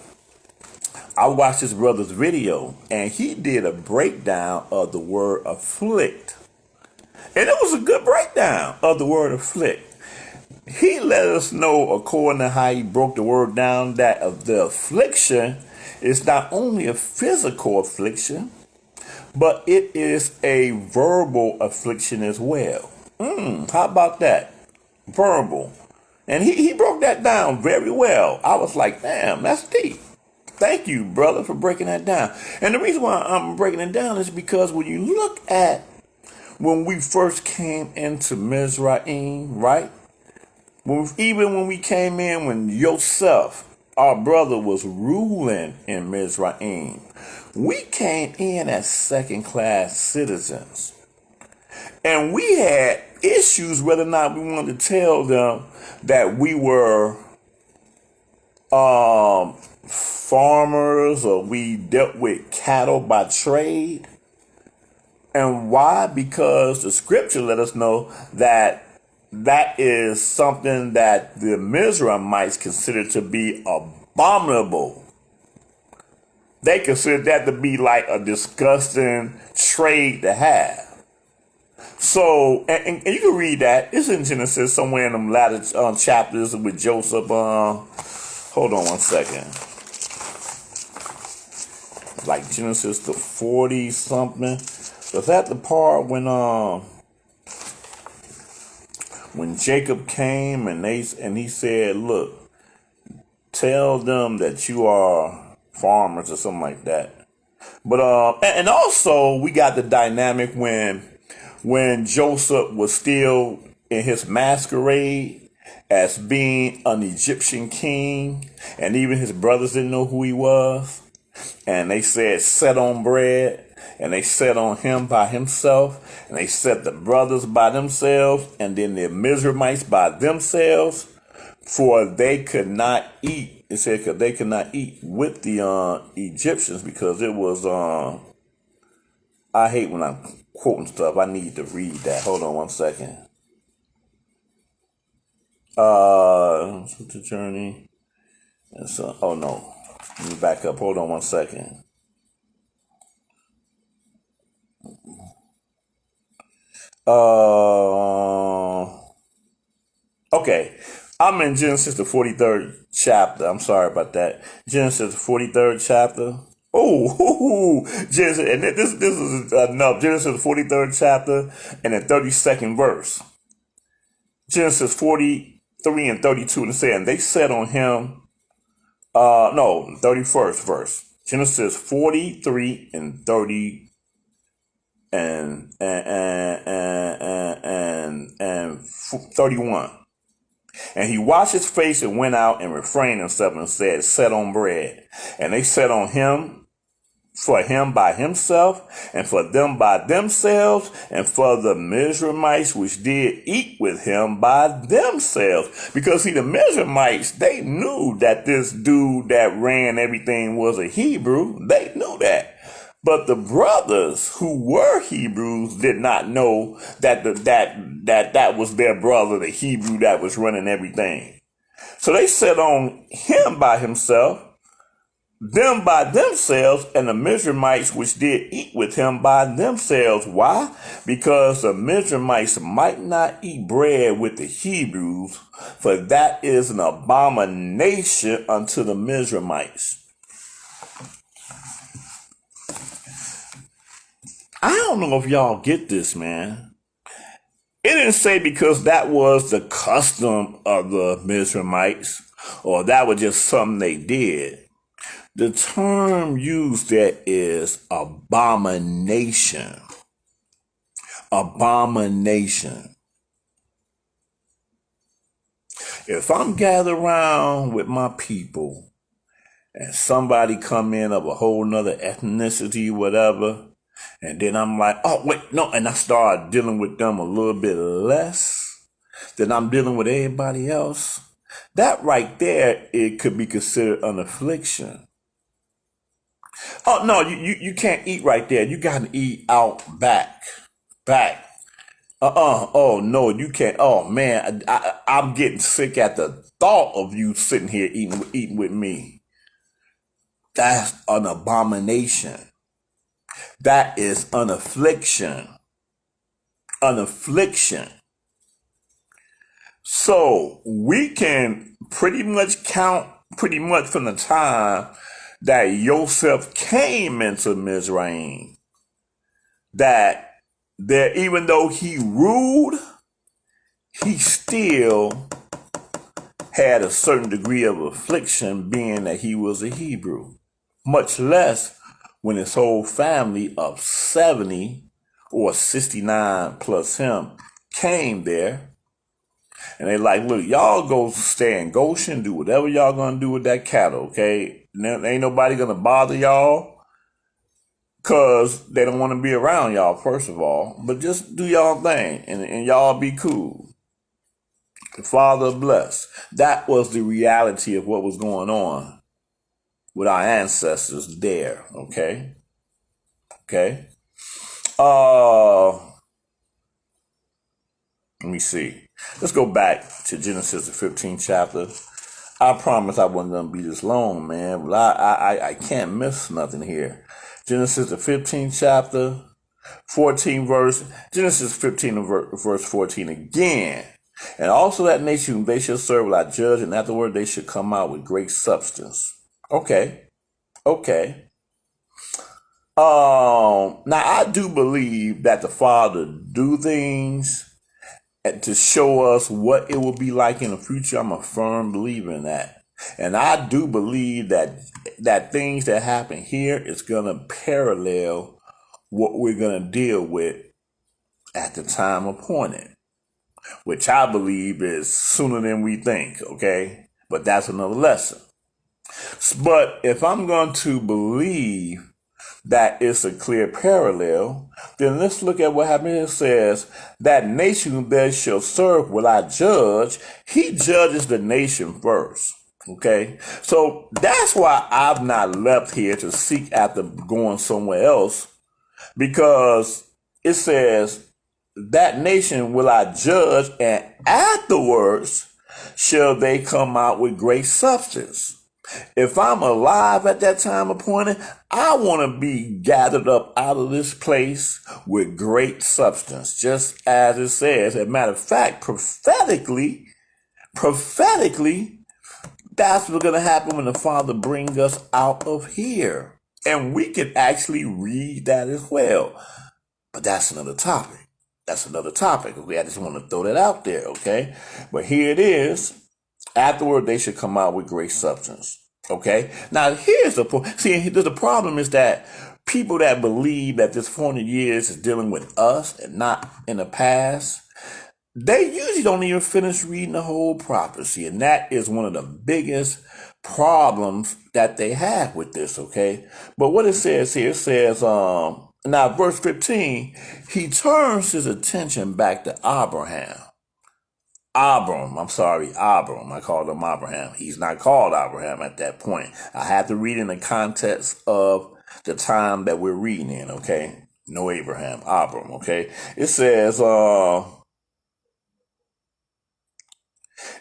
I watched this brother's video, and he did a breakdown of the word afflict. And it was a good breakdown of the word afflict. He let us know, according to how he broke the word down, that of the affliction is not only a physical affliction, but it is a verbal affliction as well. How about that? Verbal. And he broke that down very well. I was like, damn, that's deep. Thank you, brother, for breaking that down. And the reason why I'm breaking it down is because when you look at when we first came into Mizraim, right? Even when we came in, when Yosef, our brother, was ruling in Mizraim, we came in as second-class citizens. And we had issues whether or not we wanted to tell them that we were farmers or we dealt with cattle by trade. And why? Because the scripture let us know that that is something that the Mizraimites consider to be abominable. They consider that to be like a disgusting trade to have. So, and you can read that. It's in Genesis somewhere in them latter chapters with Joseph. Hold on one second. Like Genesis the 40 something. Was that the part when Jacob came and he said, look, tell them that you are farmers or something like that. But and also we got the dynamic when Joseph was still in his masquerade as being an Egyptian king, and even his brothers didn't know who he was, and they said set on bread, and they set on him by himself, and they set the brothers by themselves, and then the Mizraimites by themselves, for they could not eat. It said they could not eat with the Egyptians because it was I hate when I'm quoting stuff. I need to read that. Hold on one second. The journey. And so, oh no. Let me back up. Hold on one second. Okay. I'm in Genesis, the 43rd chapter. I'm sorry about that. Genesis, the 43rd chapter. Oh, Genesis, and this is enough. Genesis, the 43rd chapter, and the 32nd verse. Genesis 43 and 32, and it said, and they said on him, 31st verse. Genesis 43 and 30 and 31. And he washed his face and went out and refrained himself and said, set on bread. And they set on him, for him by himself, and for them by themselves, and for the Mizraimites which did eat with him by themselves. Because see, the Mizraimites, they knew that this dude that ran everything was a Hebrew. They knew that. But the brothers who were Hebrews did not know that that was their brother, the Hebrew that was running everything. So they set on him by himself, them by themselves, and the Mizraimites which did eat with him by themselves. Why? Because the Mizraimites might not eat bread with the Hebrews, for that is an abomination unto the Mizraimites. I don't know if y'all get this, man. It didn't say because that was the custom of the Mizraimites, or that was just something they did. The term used there is abomination. Abomination. If I'm gathered around with my people and somebody come in of a whole nother ethnicity, whatever, and then I'm like, oh, wait, no, and I start dealing with them a little bit less than I'm dealing with everybody else, that right there, it could be considered an affliction. Oh, no, you can't eat right there. You got to eat out back. Back. Oh, no, you can't. Oh, man, I'm getting sick at the thought of you sitting here eating with me. That's an abomination. That is an affliction. An affliction. So we can pretty much count from the time that Joseph came into Mizraim, that there, even though he ruled, he still had a certain degree of affliction, being that he was a Hebrew. Much less when his whole family of 70 or 69 plus him came there. And they like, look, y'all go stay in Goshen, do whatever y'all gonna do with that cattle, okay? Ain't nobody gonna bother y'all, cause they don't want to be around y'all, first of all. But just do y'all thing, and y'all be cool. The Father bless. That was the reality of what was going on with our ancestors there, okay? Okay? Let me see. Let's go back to Genesis, the 15th chapter. I promise I wasn't going to be this long, man, but I can't miss nothing here. Genesis, the 15th chapter, 14 verse, Genesis 15 verse 14 again. And also that nation whom they shall serve will I judge, and afterward they should come out with great substance. Okay. Now I do believe that the Father do things and to show us what it will be like in the future. I'm a firm believer in that. And I do believe that things that happen here is going to parallel what we're going to deal with at the time appointed, which I believe is sooner than we think, okay? But that's another lesson. But if I'm going to believe that it's a clear parallel, then let's look at what happened. It says, that nation whom they shall serve will I judge. He judges the nation first. Okay, so that's why I've not left here to seek after going somewhere else, because it says, that nation will I judge, and afterwards shall they come out with great substance. If I'm alive at that time appointed, I want to be gathered up out of this place with great substance, just as it says. As a matter of fact, prophetically, that's what's going to happen when the Father brings us out of here. And we can actually read that as well. But that's another topic. Okay, I just want to throw that out there, okay? But here it is. Afterward, they should come out with great substance. Okay? Now, here's the point. See, the problem is that people that believe that this 400 years is dealing with us and not in the past, they usually don't even finish reading the whole prophecy. And that is one of the biggest problems that they have with this, okay? But what it says here, it says, now verse 15, he turns his attention back to Abraham. Abram. I called him Abraham. He's not called Abraham at that point. I have to read in the context of the time that we're reading in, okay? No Abraham, Abram, okay? It says,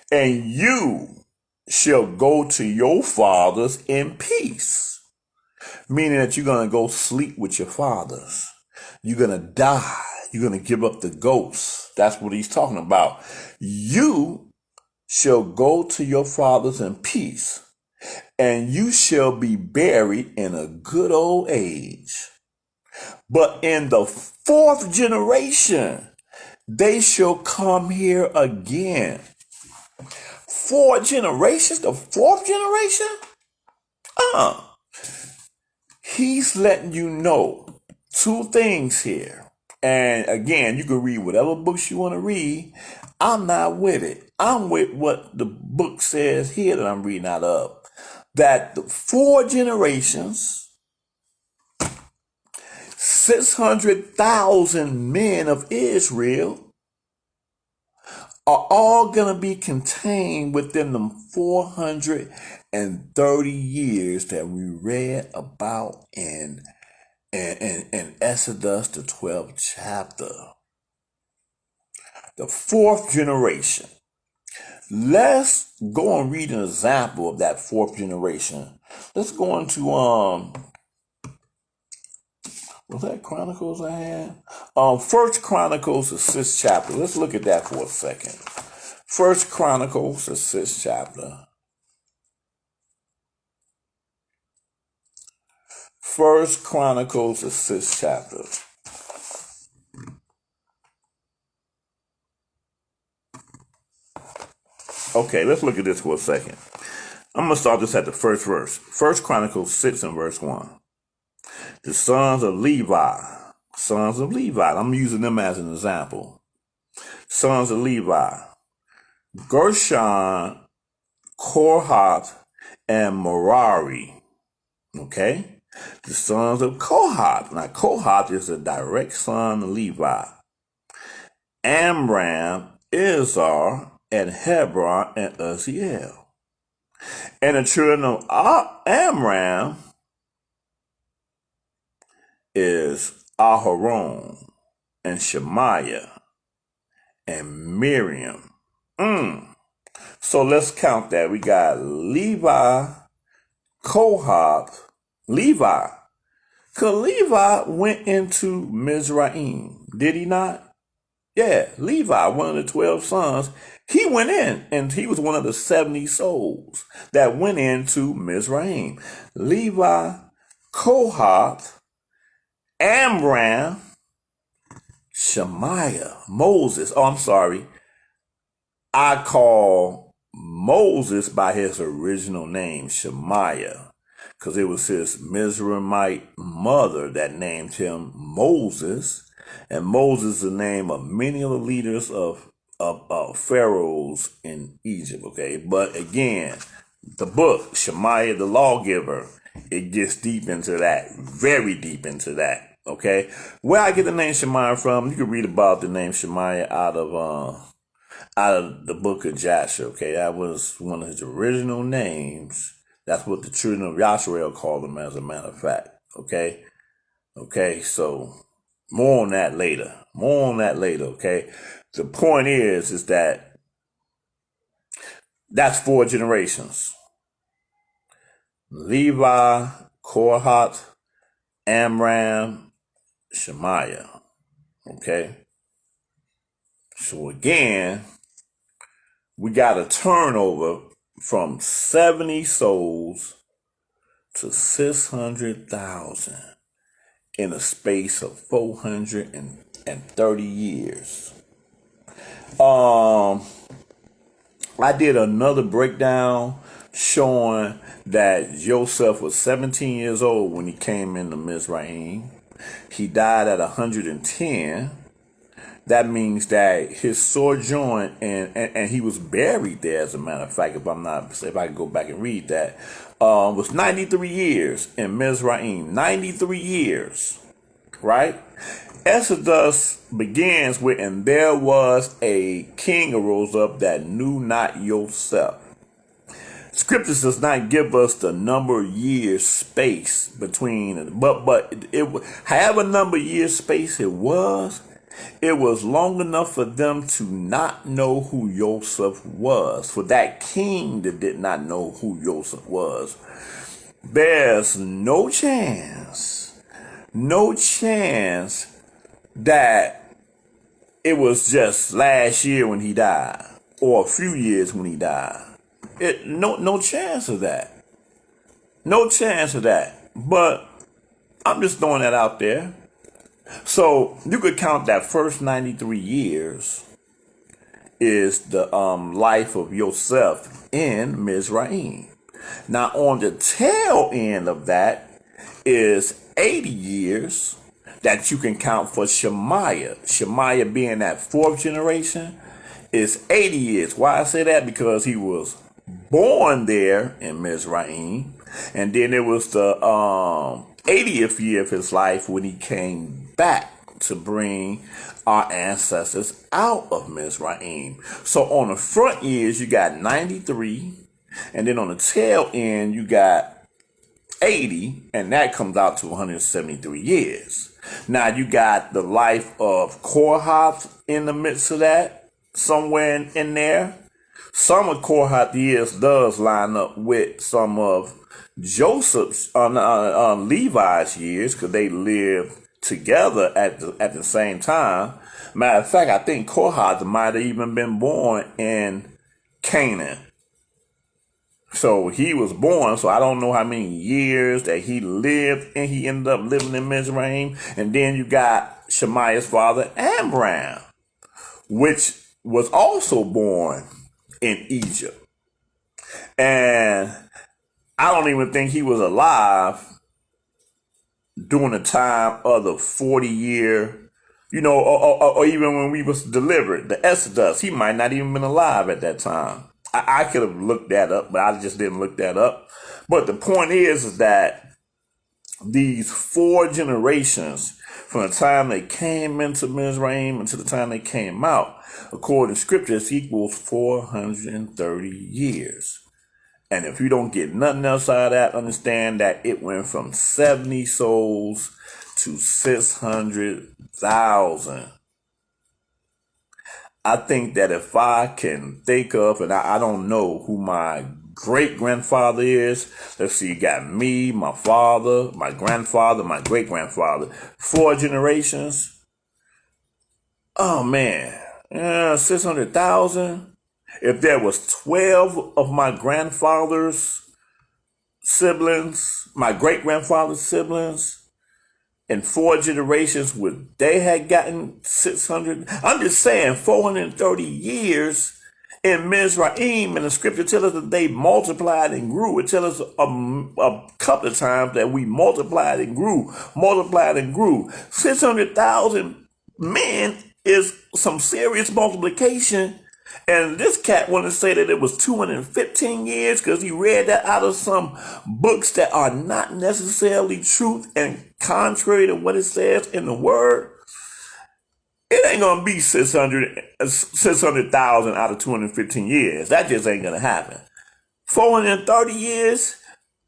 and you shall go to your fathers in peace. Meaning that you're going to go sleep with your fathers. You're going to die. You're going to give up the ghosts. That's what he's talking about. You shall go to your fathers in peace, and you shall be buried in a good old age. But in the fourth generation, they shall come here again. 4 generations? The fourth generation? He's letting you know 2 things here. And again, you can read whatever books you want to read. I'm not with it. I'm with what the book says here that I'm reading out of. That the 4 generations, 600,000 men of Israel are all going to be contained within them 430 years that we read about in Exodus, the 12th chapter. The 4th generation. Let's go and read an example of that 4th generation. Let's go into, was that Chronicles I had? First Chronicles, the 6th chapter. Let's look at that for a second. First Chronicles, the 6th chapter. First Chronicles, the 6th chapter. Okay, let's look at this for a second. I'm going to start this at the first verse. First Chronicles 6 and verse 1. The sons of Levi. I'm using them as an example. Sons of Levi. Gershon, Kohath, and Merari. Okay? The sons of Kohath. Now, Kohath is a direct son of Levi. Amram, Izhar, and Hebron, and Uzziel. And the children of Amram is Aharon, and Shemaiah, and Miriam. So let's count that. We got Levi, Kohath, Levi. Because Levi went into Mizraim, did he not? Yeah, Levi, one of the 12 sons, he went in, and he was one of the 70 souls that went into Mizraim. Levi, Kohath, Amram, Shemaiah, Moses. I call Moses by his original name, Shemaiah, because it was his Mizraimite mother that named him Moses, and Moses is the name of many of the leaders of pharaohs in Egypt. Okay, but again, the book Shemaiah, the lawgiver, it gets deep into that, very deep into that. Okay, where I get the name Shemaiah from, you can read about the name Shemaiah out of the book of Jasher. Okay, that was one of his original names. That's what the children of Yashrael called him, as a matter of fact. Okay, so more on that later. Okay, the point is that that's 4 generations: Levi, Kohath, Amram, Shemaiah. Okay, so again, we got a turnover from 70 souls to 600,000 in a space of 430 years. I did another breakdown showing that Joseph was 17 years old when he came into Mizraim. He died at 110. That means that his sojourn and he was buried there, as a matter of fact, if I could go back and read that, was 93 years in Mizraim. 93 years, right? Exodus begins with, and there was a king arose up that knew not Yosef. Scripture does not give us the number of years space between, but it, however number of years space it was long enough for them to not know who Joseph was. For that king that did not know who Joseph was, there's no chance that it was just last year when he died, or a few years when he died. No chance of that. No chance of that. But I'm just throwing that out there. So you could count that first 93 years is the life of Yosef in Mizraim. Now on the tail end of that is 80 years that you can count for Shemaiah. Shemaiah being that 4th generation is 80 years. Why I say that? Because he was born there in Mizraim, and then it was the 80th year of his life when he came back to bring our ancestors out of Mizraim. So on the front years, you got 93, and then on the tail end, you got 80, and that comes out to 173 years. Now you got the life of Kohath in the midst of that, somewhere in there. Some of Kohath years does line up with some of Joseph's Levi's years, because they lived together at the same time. Matter of fact, I think Kohath might have even been born in Canaan. So he was born, so I don't know how many years that he lived, and he ended up living in Mizraim. And then you got Shemaiah's father, Amram, which was also born in Egypt. And I don't even think he was alive during the time of the 40-year, or even when we was delivered, the Exodus. He might not even been alive at that time. I could have looked that up, but I just didn't look that up. But the point is that these 4 generations, from the time they came into Mizraim until the time they came out, according to scriptures, equals 430 years. And if you don't get nothing else out of that, understand that it went from 70 souls to 600,000. I think that if I can think of, and I don't know who my great-grandfather is. Let's see, you got me, my father, my grandfather, my great-grandfather. 4 generations. Oh, man. 600,000. If there was 12 of my grandfather's siblings, my great-grandfather's siblings, in 4 generations, would they had gotten 600? I'm just saying, 430 years in Mizraim, and the scripture tells us that they multiplied and grew. It tells us a couple of times that we multiplied and grew. 600,000 men is some serious multiplication. And this cat wanted to say that it was 215 years because he read that out of some books that are not necessarily truth and contrary to what it says in the word. It ain't going to be 600,000 out of 215 years. That just ain't going to happen. 430 years,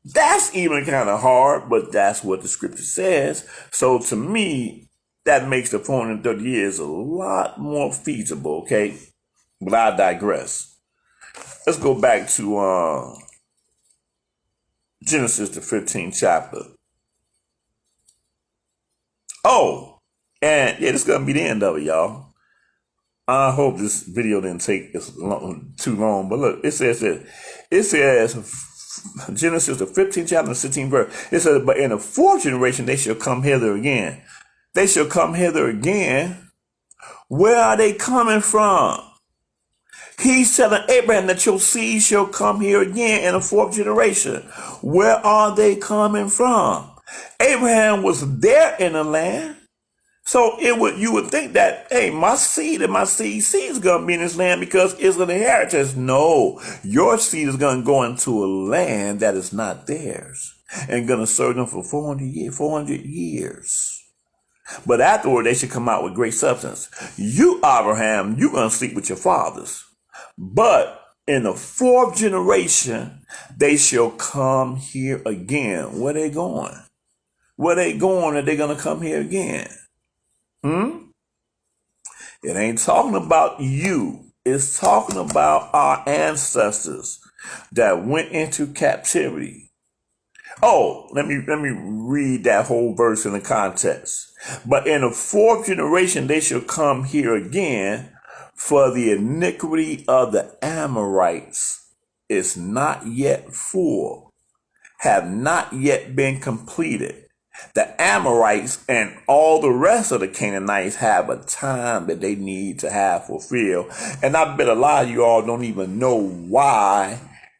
that's even kind of hard, but that's what the scripture says. So to me, that makes the 430 years a lot more feasible, okay? But I digress. Let's go back to Genesis, the 15th chapter. Oh, and yeah, this is going to be the end of it, y'all. I hope this video didn't take too long, but look, it says Genesis, the 15th chapter, 16th verse. It says, but in the fourth generation, they shall come hither again. They shall come hither again. Where are they coming from? He's telling Abraham that your seed shall come here again in the fourth generation. Where are they coming from? Abraham was there in the land. So you would think that, hey, my seed and my seed is going to be in this land because it's an inheritance. No, your seed is going to go into a land that is not theirs and going to serve them for 400 years. But afterward, they should come out with great substance. You, Abraham, you're going to sleep with your fathers. But in the fourth generation, they shall come here again. Where they going? Where they going? Are they going to come here again? It ain't talking about you. It's talking about our ancestors that went into captivity. Oh, let me read that whole verse in the context. But in the fourth generation, they shall come here again, for the iniquity of the Amorites is not yet full, have not yet been completed. The Amorites and all the rest of the Canaanites have a time that they need to have fulfilled. And I bet a lot of you all don't even know why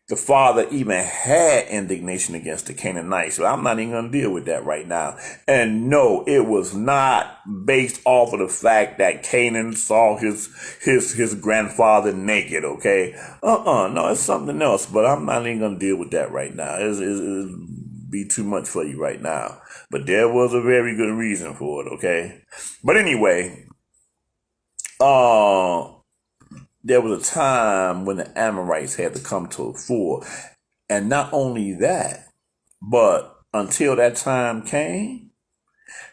the Father even had indignation against the Canaanites. So I'm not even going to deal with that right now. And no, it was not based off of the fact that Canaan saw his grandfather naked, okay? No, it's something else, but I'm not even going to deal with that right now. It'll be too much for you right now. But there was a very good reason for it, okay? But anyway, there was a time when the Amorites had to come to the fore. And not only that, but until that time came,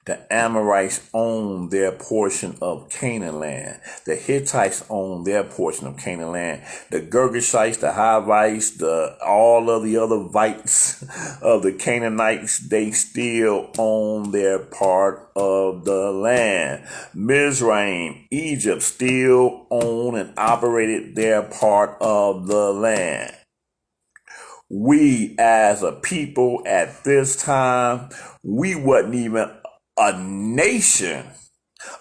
the Amorites owned their portion of Canaan land. The Hittites owned their portion of Canaan land. The Girgashites, the Hivites, all of the other Vites of the Canaanites, they still own their part of the land. Mizraim, Egypt, still owned and operated their part of the land. We as a people at this time, we wasn't even a nation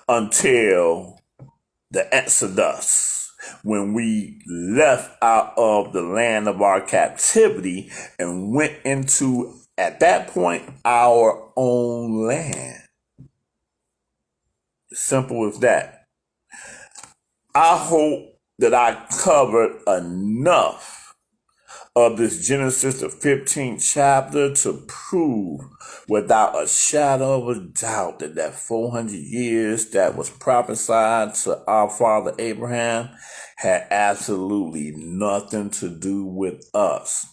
until the Exodus, when we left out of the land of our captivity and went into, at that point, our own land. Simple as that. I hope that I covered enough of this Genesis, the 15th chapter, to prove without a shadow of a doubt that 400 years that was prophesied to our father Abraham had absolutely nothing to do with us.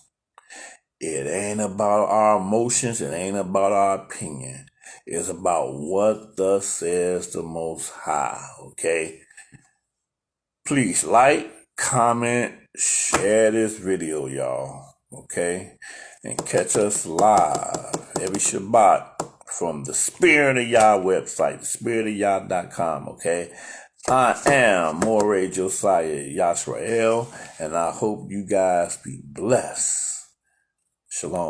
It ain't about our emotions. It ain't about our opinion. It's about what thus says the Most High, okay? Please like, comment, share this video, y'all, okay? And catch us live every Shabbat from the Spirit of Yah website, thespiritofyah.com, okay? I am Moray Josiah Yashrael, and I hope you guys be blessed. Shalom.